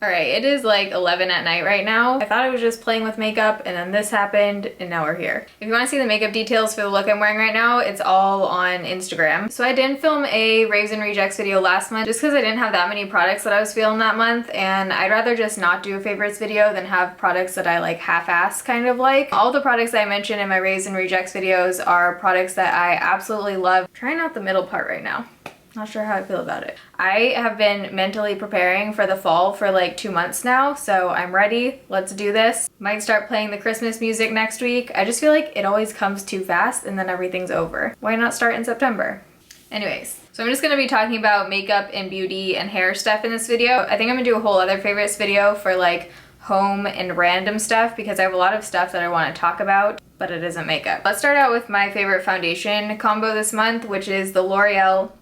Alright, it is like 11 at night right now. I thought I was just playing with makeup and then this happened and now we're here. If you want to see the makeup details for the look I'm wearing right now, it's all on Instagram. So I didn't film a Raves Rejects video last month just because I didn't have that many products that I was feeling that month, and I'd rather just not do a favorites video than have products that I like half-ass kind of like. All the products that I mentioned in my Raves Rejects videos are products that I absolutely love. I'm trying out the middle part right now. Not sure how I feel about it. I have been mentally preparing for the fall for like 2 months now, so I'm ready. Let's do this. Might start playing the Christmas music next week. I just feel like it always comes too fast and then everything's over. Why not start in September? Anyways, so I'm just gonna be talking about makeup and beauty and hair stuff in this video. I think I'm gonna do a whole other favorites video for like home and random stuff because I have a lot of stuff that I want to talk about, but it isn't makeup. Let's start out with my favorite foundation combo this month, which is the Lancome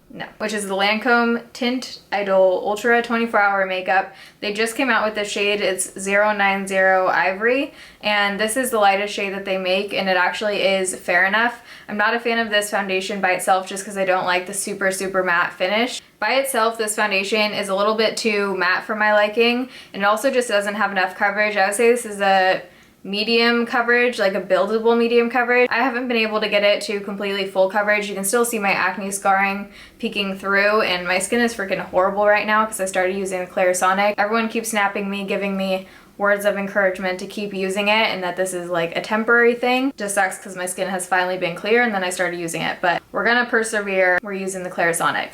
Teint Idole Ultra 24-Hour Makeup. They just came out with the shade. It's 090 Ivory, and this is the lightest shade that they make, and it actually is fair enough. I'm not a fan of this foundation by itself just because I don't like the super matte finish. By itself, this foundation is a little bit too matte for my liking, and it also just doesn't have enough coverage. I would say this is a medium coverage, like a buildable medium coverage. I haven't been able to get it to completely full coverage. You can still see my acne scarring peeking through, and my skin is freaking horrible right now because I started using the Clarisonic. Everyone keeps snapping me, giving me words of encouragement to keep using it and that this is like a temporary thing. Just sucks because my skin has finally been clear and then I started using it, but we're gonna persevere. We're using the Clarisonic.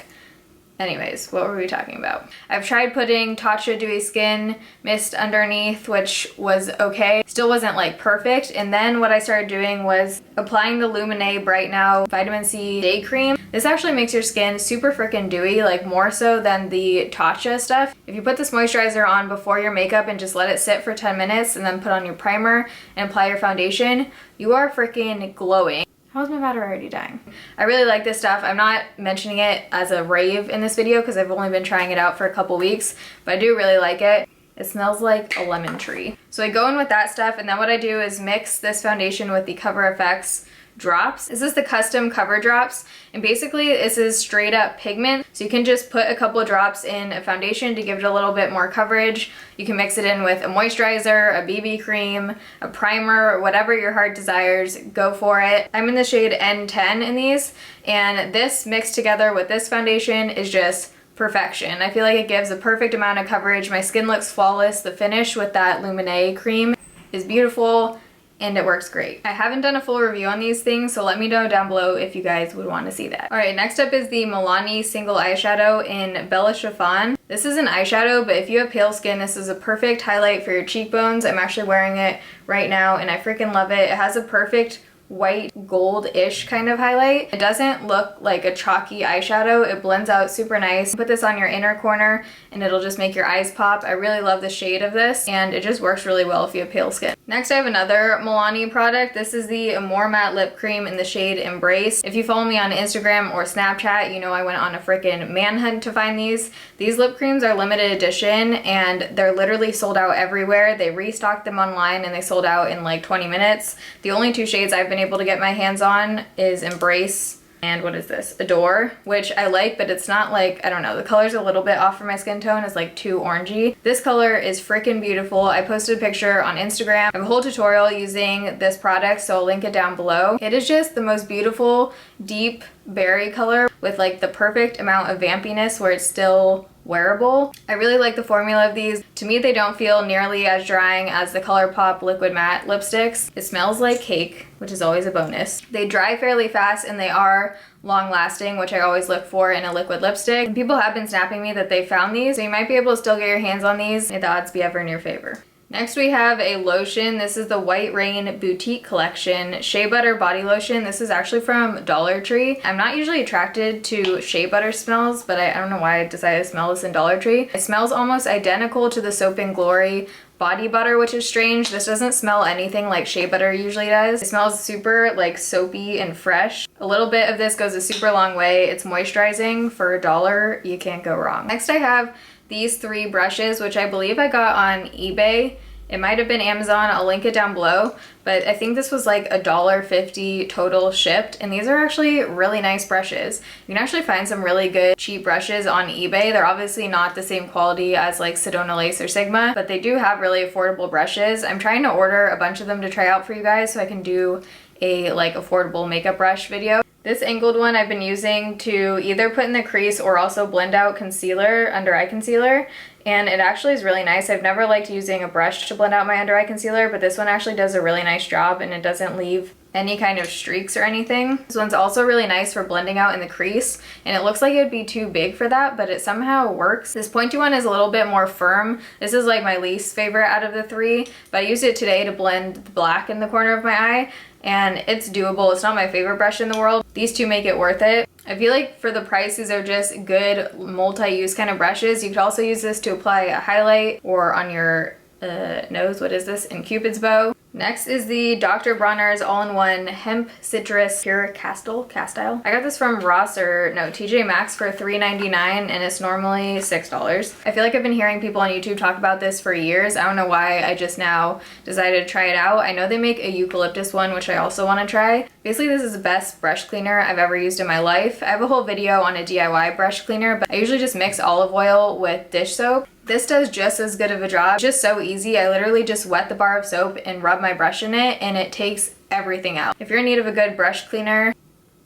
Anyways, what were we talking about? I've tried putting Tatcha Dewy Skin Mist underneath, which was okay. Still wasn't like perfect. And then what I started doing was applying the Luminate Bright Now Vitamin C Day Cream. This actually makes your skin super freaking dewy, like more so than the Tatcha stuff. If you put this moisturizer on before your makeup and just let it sit for 10 minutes and then put on your primer and apply your foundation, you are freaking glowing. How's my battery already dying? I really like this stuff. I'm not mentioning it as a rave in this video because I've only been trying it out for a couple weeks, but I do really like it. It smells like a lemon tree. So I go in with that stuff, and then what I do is mix this foundation with the Cover FX drops. This is the custom cover drops, and basically this is straight up pigment, so you can just put a couple of drops in a foundation to give it a little bit more coverage. You can mix it in with a moisturizer, a BB cream, a primer, whatever your heart desires, go for it. I'm in the shade N10 in these, and this mixed together with this foundation is just perfection. I feel like it gives a perfect amount of coverage. My skin looks flawless. The finish with that Luminate cream is beautiful, and it works great. I haven't done a full review on these things, so let me know down below if you guys would want to see that. Alright, next up is the Milani Single Eyeshadow in Bella Chiffon. This is an eyeshadow, but if you have pale skin, this is a perfect highlight for your cheekbones. I'm actually wearing it right now, and I freaking love it. It has a perfect white gold-ish kind of highlight. It doesn't look like a chalky eyeshadow. It blends out super nice. Put this on your inner corner and it'll just make your eyes pop. I really love the shade of this, and it just works really well if you have pale skin. Next I have another Milani product. This is the More Matte Lip Cream in the shade Embrace. If you follow me on Instagram or Snapchat, you know I went on a freaking manhunt to find these. These lip creams are limited edition and they're literally sold out everywhere. They restocked them online and they sold out in like 20 minutes. The only two shades I've been able to get my hands on is Embrace and what is this? Adore, which I like, but it's not like, I don't know, the color's a little bit off for my skin tone. It's like too orangey. This color is freaking beautiful. I posted a picture on Instagram. I have a whole tutorial using this product, so I'll link it down below. It is just the most beautiful, deep berry color with like the perfect amount of vampiness where it's still wearable. I really like the formula of these. To me, they don't feel nearly as drying as the ColourPop Liquid Matte lipsticks. It smells like cake, which is always a bonus. They dry fairly fast and they are long lasting, which I always look for in a liquid lipstick. And people have been snapping me that they found these, so you might be able to still get your hands on these if the odds be ever in your favor. Next we have a lotion. This is the White Rain Boutique Collection Shea Butter Body Lotion. This is actually from Dollar Tree. I'm not usually attracted to shea butter smells, but I don't know why I decided to smell this in Dollar Tree. It smells almost identical to the Soap & Glory body butter, which is strange. This doesn't smell anything like shea butter usually does. It smells super like soapy and fresh. A little bit of this goes a super long way. It's moisturizing. For $1, you can't go wrong. Next I have these three brushes, which I believe I got on eBay, It might have been Amazon, I'll link it down below, but I think this was like $1.50 total shipped, and these are actually really nice brushes. You can actually find some really good cheap brushes on eBay. They're obviously not the same quality as like Sedona Lace or Sigma, but they do have really affordable brushes. I'm trying to order a bunch of them to try out for you guys so I can do a like affordable makeup brush video. This angled one I've been using to either put in the crease or also blend out concealer, under eye concealer, and it actually is really nice. I've never liked using a brush to blend out my under eye concealer, but this one actually does a really nice job and it doesn't leave any kind of streaks or anything. This one's also really nice for blending out in the crease, and it looks like it'd be too big for that, but it somehow works. This pointy one is a little bit more firm. This is like my least favorite out of the three, but I used it today to blend the black in the corner of my eye, and it's doable. It's not my favorite brush in the world. These two make it worth it. I feel like for the price, these are just good multi-use kind of brushes. You could also use this to apply a highlight or on your nose. What is this? In Cupid's bow. Next is the Dr. Bronner's All-in-One Hemp Citrus Pure Castile. I got this from Ross or no, TJ Maxx for $3.99 and it's normally $6. I feel like I've been hearing people on YouTube talk about this for years. I don't know why I just now decided to try it out. I know they make a eucalyptus one, which I also want to try. Basically, this is the best brush cleaner I've ever used in my life. I have a whole video on a DIY brush cleaner, but I usually just mix olive oil with dish soap. This does just as good of a job. It's just so easy. I literally just wet the bar of soap and rub my brush in it, and it takes everything out. If you're in need of a good brush cleaner,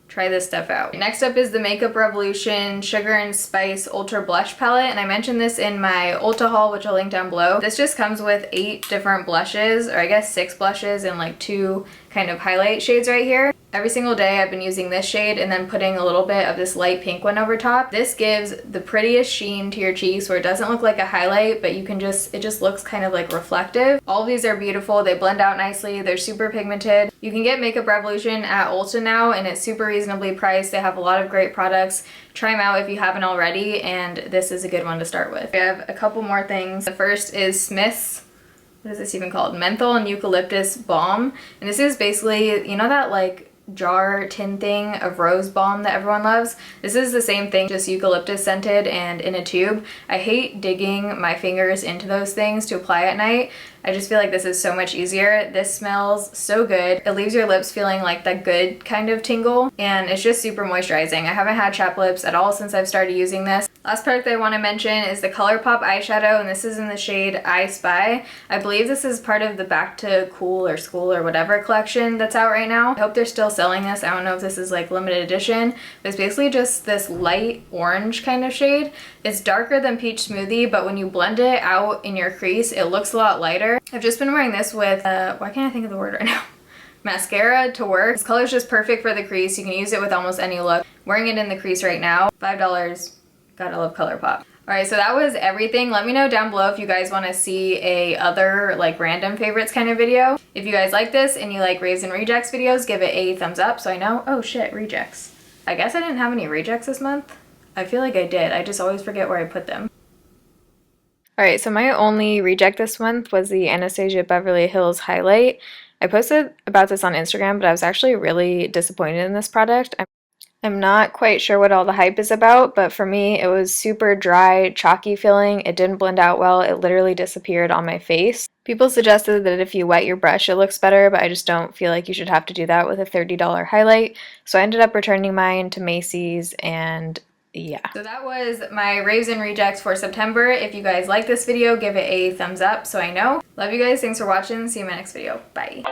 try this stuff out. Next up is the Makeup Revolution Sugar and Spice Ultra Blush Palette, and I mentioned this in my Ulta haul, which I'll link down below. This just comes with 8 different blushes, or I guess 6 blushes and like 2 kind of highlight shades right here. Every single day I've been using this shade and then putting a little bit of this light pink one over top. This gives the prettiest sheen to your cheeks where it doesn't look like a highlight, but you can just, it just looks kind of like reflective. All of these are beautiful. They blend out nicely. They're super pigmented. You can get Makeup Revolution at Ulta now and it's super reasonably priced. They have a lot of great products. Try them out if you haven't already, and this is a good one to start with. We have a couple more things. The first is Smith's, what is this even called? Menthol and Eucalyptus Balm. And this is basically, you know that like jar tin thing of rose balm that everyone loves? This is the same thing, just eucalyptus scented and in a tube. I hate digging my fingers into those things to apply at night. I just feel like this is so much easier. This smells so good. It leaves your lips feeling like that good kind of tingle, and it's just super moisturizing. I haven't had chapped lips at all since I've started using this. Last product that I want to mention is the ColourPop eyeshadow, and this is in the shade I Spy. I believe this is part of the Back to Cool or School or whatever collection that's out right now. I hope they're still selling this. I don't know if this is like limited edition, but it's basically just this light orange kind of shade. It's darker than Peach Smoothie, but when you blend it out in your crease, it looks a lot lighter. I've just been wearing this with, why can't I think of the word right now? Mascara to work. This color is just perfect for the crease. You can use it with almost any look. Wearing it in the crease right now, $5. Gotta love ColourPop. Alright, so that was everything. Let me know down below if you guys want to see a other like random favorites kind of video. If you guys like this and you like Raves and Rejects videos, give it a thumbs up so I know. Oh shit, rejects. I guess I didn't have any rejects this month. I feel like I did. I just always forget where I put them. Alright, so my only reject this month was the Anastasia Beverly Hills highlight. I posted about this on Instagram, but I was actually really disappointed in this product. I'm not quite sure what all the hype is about, but for me it was super dry, chalky feeling. It didn't blend out well. It literally disappeared on my face. People suggested that if you wet your brush it looks better, but I just don't feel like you should have to do that with a $30 highlight. So I ended up returning mine to Macy's, and yeah. So that was my Raves and Rejects for September. If you guys like this video, give it a thumbs up so I know. Love you guys. Thanks for watching. See you in my next video. Bye.